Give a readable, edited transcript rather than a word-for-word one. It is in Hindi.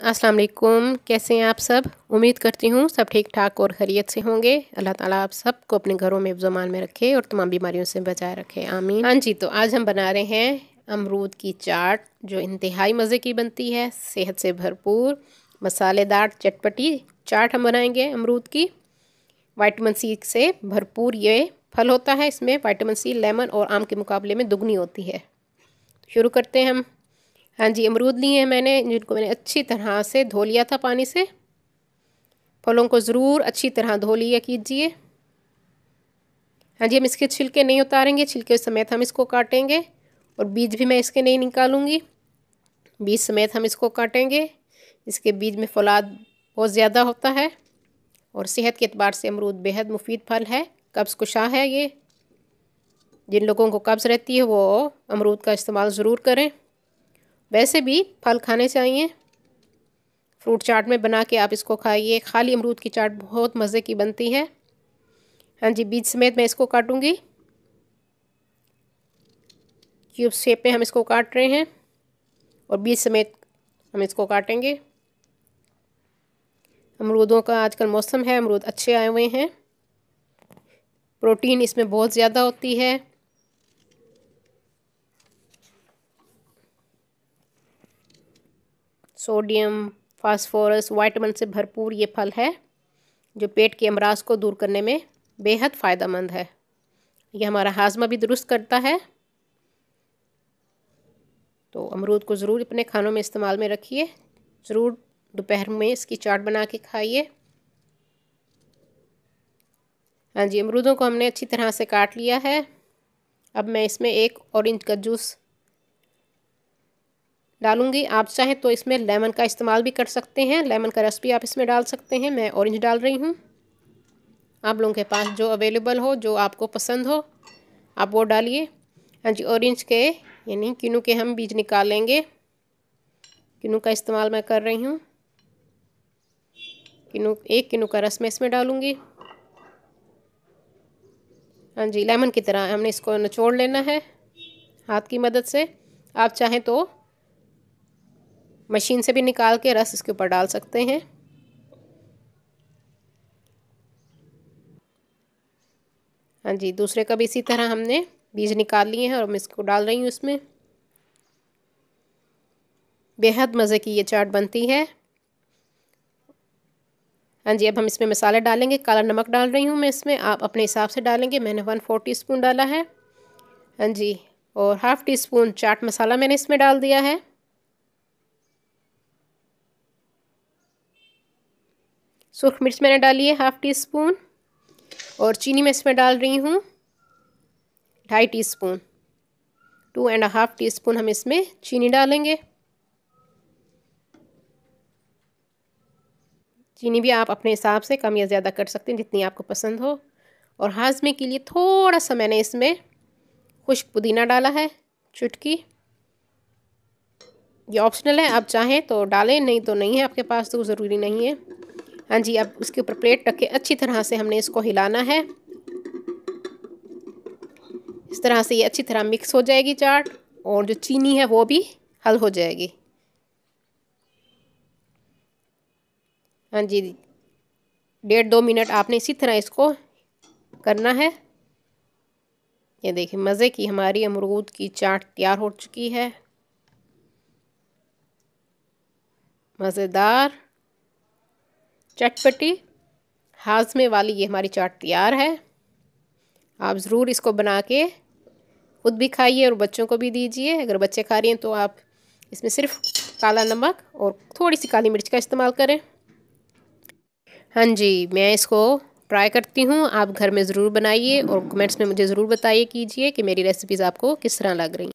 अस्सलाम वालेकुम। कैसे हैं आप सब? उम्मीद करती हूँ सब ठीक ठाक और खैरियत से होंगे। अल्लाह ताला आप सबको अपने घरों में ज़मान में रखे और तमाम बीमारियों से बचाए रखे, आमीन। हाँ जी, तो आज हम बना रहे हैं अमरूद की चाट, जो इंतहाई मज़े की बनती है, सेहत से भरपूर मसालेदार चटपटी चाट हम बनाएंगे अमरूद की। विटामिन सी से भरपूर ये फल होता है। इसमें विटामिन सी लेमन और आम के मुकाबले में दुगनी होती है। शुरू करते हैं हम। हाँ जी, अमरूद लिए हैं मैंने, जिनको मैंने अच्छी तरह से धो लिया था पानी से। फलों को ज़रूर अच्छी तरह धो लिया कीजिए। हाँ जी, हम इसके छिलके नहीं उतारेंगे, छिलके समेत हम इसको काटेंगे और बीज भी मैं इसके नहीं निकालूंगी, बीज समेत हम इसको काटेंगे। इसके बीज में फौलाद बहुत ज़्यादा होता है और सेहत के एतबार से अमरूद बेहद मुफीद फल है। कब्ज़ कुशा है ये। जिन लोगों को कब्ज़ रहती है वो अमरूद का इस्तेमाल ज़रूर करें। वैसे भी फल खाने चाहिए। फ्रूट चाट में बना के आप इसको खाइए। खाली अमरूद की चाट बहुत मज़े की बनती है। हाँ जी, बीज समेत मैं इसको काटूंगी। क्यूब शेप में हम इसको काट रहे हैं और बीज समेत हम इसको काटेंगे। अमरूदों का आजकल मौसम है, अमरूद अच्छे आए हुए हैं। प्रोटीन इसमें बहुत ज़्यादा होती है। सोडियम, फास्फोरस, विटामिन से भरपूर ये फल है, जो पेट के अमराज को दूर करने में बेहद फ़ायदेमंद है। ये हमारा हाजमा भी दुरुस्त करता है। तो अमरूद को ज़रूर अपने खानों में इस्तेमाल में रखिए। ज़रूर दोपहर में इसकी चाट बना के खाइए। हाँ जी, अमरूदों को हमने अच्छी तरह से काट लिया है। अब मैं इसमें एक ऑरेंज का जूस डालूंगी। आप चाहें तो इसमें लेमन का इस्तेमाल भी कर सकते हैं, लेमन का रस भी आप इसमें डाल सकते हैं। मैं ऑरेंज डाल रही हूँ। आप लोगों के पास जो अवेलेबल हो, जो आपको पसंद हो, आप वो डालिए। हाँ जी, ऑरेंज के यानी किन्नू के हम बीज निकालेंगे। किन्नू का इस्तेमाल मैं कर रही हूँ। एक किन्नू का रस मैं इसमें डालूँगी। हाँ जी, लेमन की तरह हमने इसको निचोड़ लेना है हाथ की मदद से। आप चाहें तो मशीन से भी निकाल के रस इसके ऊपर डाल सकते हैं। हाँ जी, दूसरे का भी इसी तरह हमने बीज निकाल लिए हैं और मैं इसको डाल रही हूँ इसमें। बेहद मज़े की ये चाट बनती है। हाँ जी, अब हम इसमें मसाले डालेंगे। काला नमक डाल रही हूँ मैं इसमें, आप अपने हिसाब से डालेंगे। मैंने 1/4 टीस्पून डाला है। हाँ जी, और ½ टीस्पून चाट मसाला मैंने इसमें डाल दिया है। सुर्ख मिर्च मैंने डाली है ½ टीस्पून और चीनी मैं इसमें डाल रही हूँ 2.5 टीस्पून। 2.5 टीस्पून हम इसमें चीनी डालेंगे। चीनी भी आप अपने हिसाब से कम या ज़्यादा कर सकते हैं, जितनी आपको पसंद हो। और हाजमे के लिए थोड़ा सा मैंने इसमें खुश्क पुदीना डाला है, चुटकी। ये ऑप्शनल है, आप चाहें तो डालें, नहीं तो नहीं है आपके पास तो ज़रूरी नहीं है। हाँ जी, अब उसके ऊपर प्लेट रख के अच्छी तरह से हमने इसको हिलाना है। इस तरह से ये अच्छी तरह मिक्स हो जाएगी चाट, और जो चीनी है वो भी हल हो जाएगी। हाँ जी, 1.5-2 मिनट आपने इसी तरह इसको करना है। ये देखिए, मज़े की हमारी अमरूद की चाट तैयार हो चुकी है। मज़ेदार चटपटी हाजमे वाली ये हमारी चाट तैयार है। आप ज़रूर इसको बना के खुद भी खाइए और बच्चों को भी दीजिए। अगर बच्चे खा रहे हैं तो आप इसमें सिर्फ काला नमक और थोड़ी सी काली मिर्च का इस्तेमाल करें। हाँ जी, मैं इसको ट्राई करती हूँ। आप घर में ज़रूर बनाइए और कमेंट्स में मुझे ज़रूर बताइए कीजिए कि मेरी रेसिपीज़ आपको किस तरह लग रही हैं।